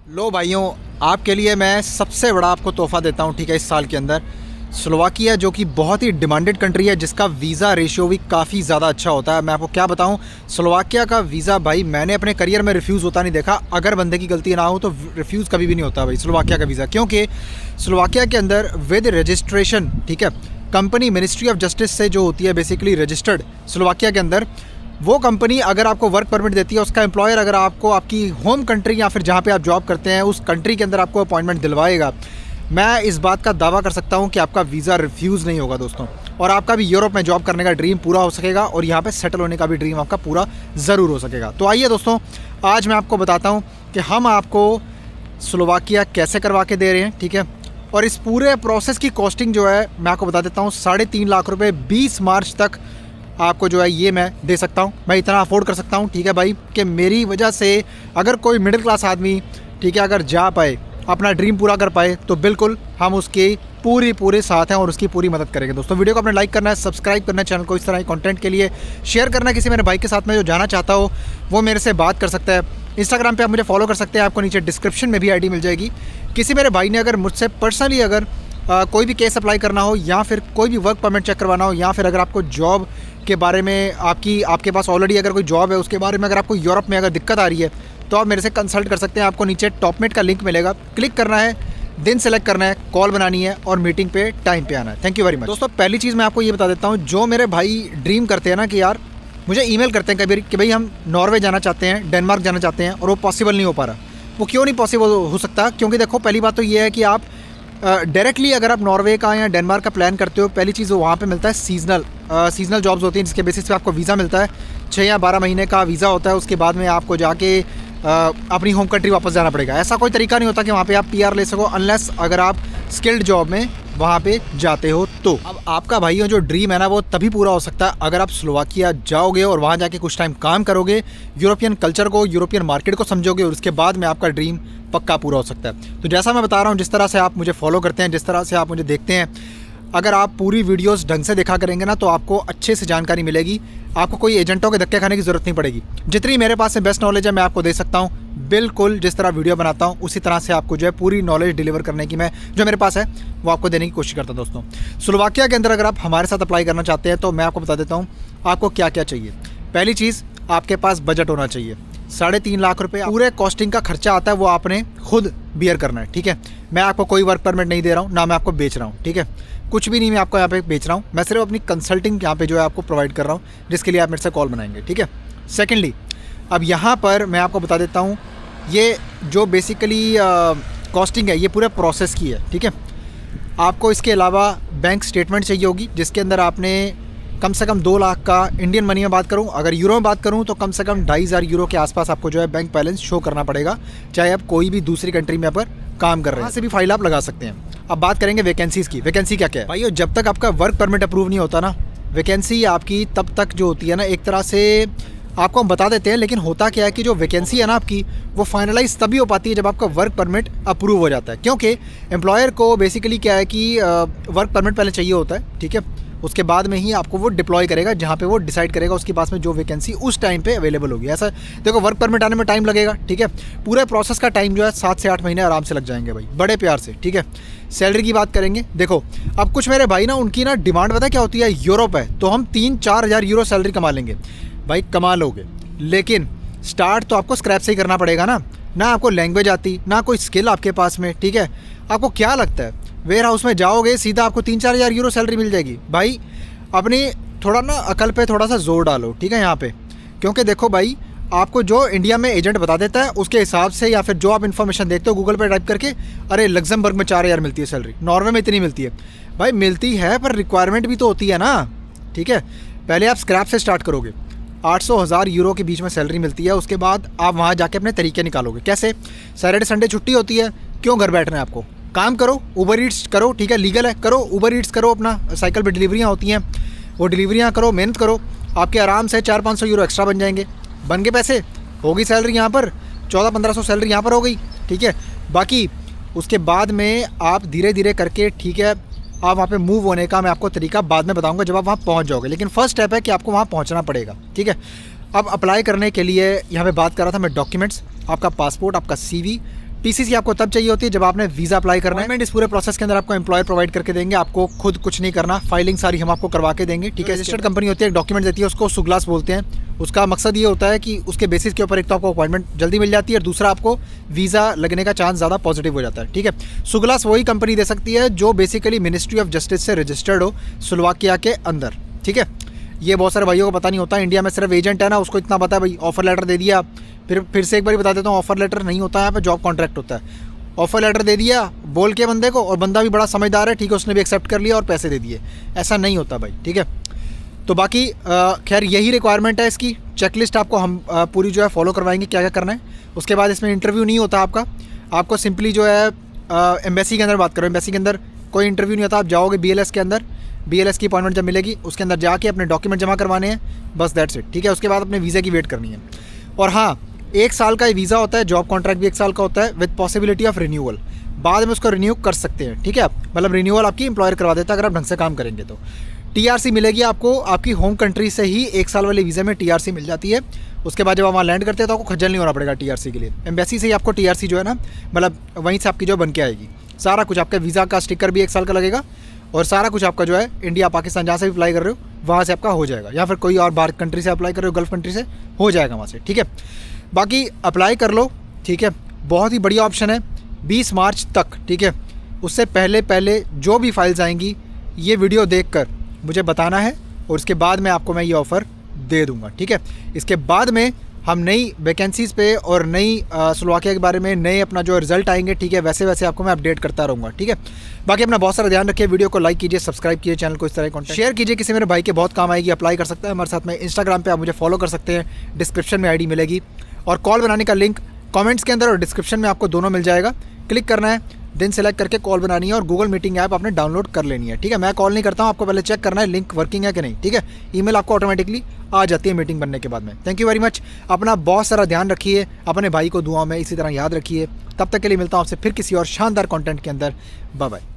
लो भाइयों, आपके लिए मैं सबसे बड़ा आपको तोहफ़ा देता हूँ, ठीक है। इस साल के अंदर स्लोवाकिया जो कि बहुत ही डिमांडेड कंट्री है, जिसका वीज़ा रेशियो भी काफ़ी ज़्यादा अच्छा होता है। मैं आपको क्या बताऊँ, स्लोवाकिया का वीज़ा भाई मैंने अपने करियर में रिफ्यूज़ होता नहीं देखा। अगर बंदे की गलती ना हो तो रिफ्यूज़ कभी भी नहीं होता भाई स्लोवाकिया का वीज़ा, क्योंकि स्लोवाकिया के अंदर विद रजिस्ट्रेशन, ठीक है, कंपनी मिनिस्ट्री ऑफ जस्टिस से जो होती है बेसिकली रजिस्टर्ड स्लोवाकिया के अंदर, वो कंपनी अगर आपको वर्क परमिट देती है, उसका एम्प्लॉयर अगर आपको आपकी होम कंट्री या फिर जहाँ पे आप जॉब करते हैं उस कंट्री के अंदर आपको अपॉइंटमेंट दिलवाएगा, मैं इस बात का दावा कर सकता हूँ कि आपका वीज़ा रिफ्यूज़ नहीं होगा दोस्तों, और आपका भी यूरोप में जॉब करने का ड्रीम पूरा हो सकेगा और यहाँ पे सेटल होने का भी ड्रीम आपका पूरा ज़रूर हो सकेगा। तो आइए दोस्तों, आज मैं आपको बताता हूँ कि हम आपको स्लोवाकिया कैसे करवा के दे रहे हैं, ठीक है। और इस पूरे प्रोसेस की कॉस्टिंग जो है मैं आपको बता देता हूँ, 3.5 लाख रुपये 20 मार्च तक आपको जो है ये मैं दे सकता हूँ। मैं इतना अफोर्ड कर सकता हूँ, ठीक है भाई, कि मेरी वजह से अगर कोई मिडिल क्लास आदमी, ठीक है, अगर जा पाए, अपना ड्रीम पूरा कर पाए, तो बिल्कुल हम उसके पूरे साथ हैं और उसकी पूरी मदद करेंगे। दोस्तों वीडियो को अपने लाइक करना है, सब्सक्राइब करना है चैनल को, इस तरह के कंटेंट के लिए शेयर करना है किसी मेरे भाई के साथ में जो जाना चाहता हो वो मेरे से बात कर सकता है। इंस्टाग्राम पे आप मुझे फॉलो कर सकते हैं, आपको नीचे डिस्क्रिप्शन में भी आईडी मिल जाएगी। किसी मेरे भाई ने अगर मुझसे पर्सनली अगर कोई भी केस अप्लाई करना हो या फिर कोई भी वर्क परमिट चेक करवाना हो, या फिर अगर आपको जॉब के बारे में आपके पास ऑलरेडी अगर कोई जॉब है उसके बारे में अगर आपको यूरोप में अगर दिक्कत आ रही है, तो आप मेरे से कंसल्ट कर सकते हैं। आपको नीचे टॉपमेट का लिंक मिलेगा, क्लिक करना है, दिन सेलेक्ट करना है, कॉल बनानी है और मीटिंग पे टाइम पे आना है। Thank you very much. दोस्तों पहली चीज़ मैं आपको ये बता देता हूँ, जो मेरे भाई ड्रीम करते हैं ना कि यार मुझे ईमेल करते हैं कभी कि भाई हम नॉर्वे जाना चाहते हैं, डेनमार्क जाना चाहते हैं, और वो पॉसिबल नहीं हो पा रहा। वो क्यों नहीं पॉसिबल हो सकता? क्योंकि देखो, पहली बात तो ये है कि आप डायरेक्टली अगर आप नॉर्वे का या डेनमार्क का प्लान करते हो, पहली चीज़ वहाँ पे मिलता है सीजनल जॉब्स होती हैं, जिसके बेसिस पे आपको वीज़ा मिलता है। 6 या 12 महीने का वीज़ा होता है, उसके बाद में आपको जाके अपनी होम कंट्री वापस जाना पड़ेगा। ऐसा कोई तरीका नहीं होता कि वहाँ पे आप पीआर ले सको, अनलेस अगर आप स्किल्ड जॉब में वहाँ पे जाते हो। तो अब आपका भाइयों जो ड्रीम है ना, वो तभी पूरा हो सकता है अगर आप स्लोवाकिया जाओगे और वहाँ जाके कुछ टाइम काम करोगे, यूरोपियन कल्चर को, यूरोपियन मार्केट को समझोगे, और उसके बाद में आपका ड्रीम पक्का पूरा हो सकता है। तो जैसा मैं बता रहा हूँ, जिस तरह से आप मुझे फॉलो करते हैं, जिस तरह से आप मुझे देखते हैं, अगर आप पूरी वीडियोस ढंग से देखा करेंगे ना, तो आपको अच्छे से जानकारी मिलेगी। आपको कोई एजेंटों के धक्के खाने की ज़रूरत नहीं पड़ेगी। जितनी मेरे पास में बेस्ट नॉलेज है मैं आपको दे सकता हूँ। बिल्कुल जिस तरह वीडियो बनाता हूँ उसी तरह से आपको जो है पूरी नॉलेज डिलीवर करने की मैं जो मेरे पास है वो आपको देने की कोशिश करता हूँ। दोस्तों स्लोवाकिया के अंदर अगर आप हमारे साथ अप्लाई करना चाहते हैं तो मैं आपको बता देता हूँ आपको क्या क्या चाहिए। पहली चीज़, आपके पास बजट होना चाहिए। 3.5 लाख रुपए पूरे कॉस्टिंग का खर्चा आता है, वो आपने खुद बियर करना है, ठीक है। मैं आपको कोई वर्क परमिट नहीं दे रहा हूँ, ना मैं आपको बेच रहा हूँ, ठीक है। कुछ भी नहीं मैं आपको यहाँ पे बेच रहा हूँ, मैं सिर्फ अपनी कंसल्टिंग यहाँ पे जो है आपको प्रोवाइड कर रहा हूँ, जिसके लिए आप मेरे से कॉल बनाएंगे, ठीक है। सेकेंडली, अब यहाँ पर मैं आपको बता देता हूँ, ये जो बेसिकली कॉस्टिंग है ये पूरे प्रोसेस की है, ठीक है। आपको इसके अलावा बैंक स्टेटमेंट चाहिए होगी, जिसके अंदर आपने कम से कम 2 लाख का, इंडियन मनी में बात करूं, अगर यूरो में बात करूं तो कम से कम 2,500 यूरो के आसपास आपको जो है बैंक बैलेंस शो करना पड़ेगा, चाहे आप कोई भी दूसरी कंट्री में पर काम कर रहे हैं। वहाँ से भी फाइल आप लगा सकते हैं। अब बात करेंगे वैकेंसीज़ की। वैकेंसी क्या क्या है भाई? जब तक आपका वर्क परमिट अप्रूव नहीं होता ना, वैकेंसी आपकी तब तक जो होती है ना, एक तरह से आपको हम बता देते हैं, लेकिन होता क्या है कि जो वैकेंसी है ना आपकी, वो फाइनलाइज तभी हो पाती है जब आपका वर्क परमिट अप्रूव हो जाता है। क्योंकि एम्प्लॉयर को बेसिकली क्या है कि वर्क परमिट पहले चाहिए होता है, ठीक है। उसके बाद में ही आपको वो डिप्लॉय करेगा, जहाँ पे वो डिसाइड करेगा उसके पास में जो वैकेंसी उस टाइम पे अवेलेबल होगी। ऐसा देखो, वर्क परमिट आने में टाइम लगेगा, ठीक है। पूरे प्रोसेस का टाइम जो है 7 से 8 महीने आराम से लग जाएंगे भाई, बड़े प्यार से, ठीक है। सैलरी की बात करेंगे, देखो अब कुछ मेरे भाई ना, उनकी ना डिमांड पता क्या होती है, यूरोप है तो हम 3-4 हज़ार यूरो सैलरी कमा लेंगे। भाई कमा लोगे, लेकिन स्टार्ट तो आपको स्क्रैप से ही करना पड़ेगा ना आपको लैंग्वेज आती, ना कोई स्किल आपके पास में, ठीक है। आपको क्या लगता है वेयर हाउस में जाओगे सीधा आपको 3-4 हज़ार यूरो सैलरी मिल जाएगी? भाई अपनी थोड़ा ना अकल पे थोड़ा सा जोर डालो, ठीक है यहाँ पे। क्योंकि देखो भाई, आपको जो इंडिया में एजेंट बता देता है उसके हिसाब से, या फिर जो आप इन्फॉर्मेशन देखते हो गूगल पे टाइप करके, अरे लग्जमबर्ग में 4,000 मिलती है सैलरी, नॉर्वे में इतनी मिलती है। भाई मिलती है, पर रिक्वायरमेंट भी तो होती है ना, ठीक है। पहले आप स्क्रैप से स्टार्ट करोगे, 800-1,000 यूरो के बीच में सैलरी मिलती है। उसके बाद आप वहाँ जाके अपने तरीके निकालोगे। कैसे? सैटरडे संडे छुट्टी होती है, क्यों घर बैठना है आपको? काम करो, उबर ईट्स करो, ठीक है, लीगल है, करो उबर ईट्स करो, अपना साइकिल पर डिलीवरियाँ होती हैं, वो डिलीवरियाँ करो, मेहनत करो, आपके आराम से 400-500 यूरो एक्स्ट्रा बन जाएंगे। बन गए पैसे, होगी सैलरी यहाँ पर 1400-1500 सैलरी यहाँ पर हो गई, ठीक है। बाकी उसके बाद में आप धीरे धीरे करके, ठीक है, आप वहाँ पे मूव होने का मैं आपको तरीका बाद में बताऊँगा जब आप वहाँ पहुँच जाओगे। लेकिन फर्स्ट स्टेप है कि आपको वहाँ पहुँचना पड़ेगा, ठीक है। अब अप्लाई करने के लिए यहाँ पे बात कर रहा था मैं डॉक्यूमेंट्स, आपका पासपोर्ट, आपका CV, पीसीसी आपको तब चाहिए होती है जब आपने वीज़ा अप्लाई करना है। इस पूरे प्रोसेस के अंदर आपको एम्प्लॉयर प्रोवाइड करके देंगे, आपको खुद कुछ नहीं करना, फाइलिंग सारी हम आपको करवा के देंगे, ठीक है। रजिस्टर्ड कंपनी होती है, एक डॉक्यूमेंट देती है, उसको सुगलास बोलते हैं। उसका मकसद ये होता है कि उसके बेसिस के ऊपर एक तो आपको अपॉइंटमेंट जल्दी मिल जाती है और दूसरा आपको वीज़ा लगने का चांस ज़्यादा पॉजिटिव हो जाता है, ठीक है। सुगलास वही कंपनी दे सकती है जो बेसिकली मिनिस्ट्री ऑफ जस्टिस से रजिस्टर्ड हो स्लोवाकिया के अंदर, ठीक है। ये बहुत सारे भाइयों को पता नहीं होता, इंडिया में सिर्फ एजेंट है ना, उसको इतना पता है भाई ऑफर लेटर दे दिया। फिर से एक बार बता देता हूँ, ऑफर लेटर नहीं होता है यहाँ पे, जॉब कॉन्ट्रैक्ट होता है। ऑफर लेटर दे दिया बोल के बंदे को, और बंदा भी बड़ा समझदार है, ठीक है, उसने भी एक्सेप्ट कर लिया और पैसे दे दिए, ऐसा नहीं होता भाई, ठीक है। तो बाकी खैर यही रिक्वायरमेंट है इसकी। चेकलिस्ट आपको हम पूरी जो है फॉलो करवाएंगे क्या क्या करना है। उसके बाद इसमें इंटरव्यू नहीं होता आपको सिंपली जो है एम्बेसी के अंदर बात करो, एम्बेसी के अंदर कोई इंटरव्यू नहीं होता। आप जाओगे BLS के अंदर, BLS की अपॉइंटमेंट जब मिलेगी उसके अंदर जाके अपने डॉक्यूमेंट जमा करवाने हैं, बस दैट्स इट, ठीक है। उसके बाद अपने वीज़ा की वेट करनी है। और हाँ, 1 साल का वीज़ा होता है, जॉब कॉन्ट्रैक्ट भी 1 साल का होता है विद पॉसिबिलिटी ऑफ रिन्यूअल। बाद में उसको रिन्यू कर सकते हैं, ठीक है, मतलब रिन्यूअल आपकी एम्प्लॉयर करवा देता है अगर आप ढंग से काम करेंगे तो। TRC मिलेगी आपको आपकी होम कंट्री से ही, 1 साल वाले वीज़ा में TRC मिल जाती है। उसके बाद जब आप वहाँ लैंड करते हैं तो आपको खज्जल नहीं होना पड़ेगा TRC के लिए। एम्बेसी से ही आपको TRC जो है ना, मतलब वहीं से आपकी जो बन के आएगी। सारा कुछ आपका वीज़ा का स्टिकर भी 1 साल का लगेगा और सारा कुछ आपका जो है इंडिया पाकिस्तान जहाँ से भी अप्लाई कर रहे हो वहाँ से आपका हो जाएगा, या फिर कोई और बाहर कंट्री से अप्लाई कर रहे हो, गल्फ कंट्री से, हो जाएगा वहाँ से, ठीक है। बाकी अप्लाई कर लो, ठीक है, बहुत ही बढ़िया ऑप्शन है 20 मार्च तक, ठीक है। उससे पहले जो भी फाइल्स आएंगी ये वीडियो देखकर मुझे बताना है और उसके बाद में आपको मैं ये ऑफ़र दे दूंगा, ठीक है। इसके बाद में हम नई वैकेंसीज़ पे और नई स्लोवाकिया के बारे में नए अपना जो रिजल्ट आएंगे, ठीक है, वैसे वैसे आपको मैं अपडेट करता रहूँगा, ठीक है। बाकी अपना बहुत सारा ध्यान रखिए, वीडियो को लाइक कीजिए, सब्सक्राइब कीजिए, चैनल को इस तरह कॉन्टेंट शेयर कीजिए, किसी मेरे भाई के बहुत काम आएगी, अप्लाई कर सकता है हमारे साथ में। इंस्टाग्राम पे आप मुझे फॉलो कर सकते हैं, डिस्क्रिप्शन में ID मिलेगी, और कॉल बनाने का लिंक कमेंट्स के अंदर और डिस्क्रिप्शन में आपको दोनों मिल जाएगा। क्लिक करना है, दिन सेलेक्ट करके कॉल बनानी है और गूगल मीटिंग ऐप आपने डाउनलोड कर लेनी है, ठीक है। मैं कॉल नहीं करता हूँ, आपको पहले चेक करना है लिंक वर्किंग है कि नहीं, ठीक है। ईमेल आपको ऑटोमेटिकली आ जाती है मीटिंग बनने के बाद में। थैंक यू वेरी मच, अपना बहुत सारा ध्यान रखिए, अपने भाई को दुआ में इसी तरह याद रखिए। तब तक के लिए मिलता हूँ आपसे फिर किसी और शानदार कंटेंट के अंदर। Bye bye.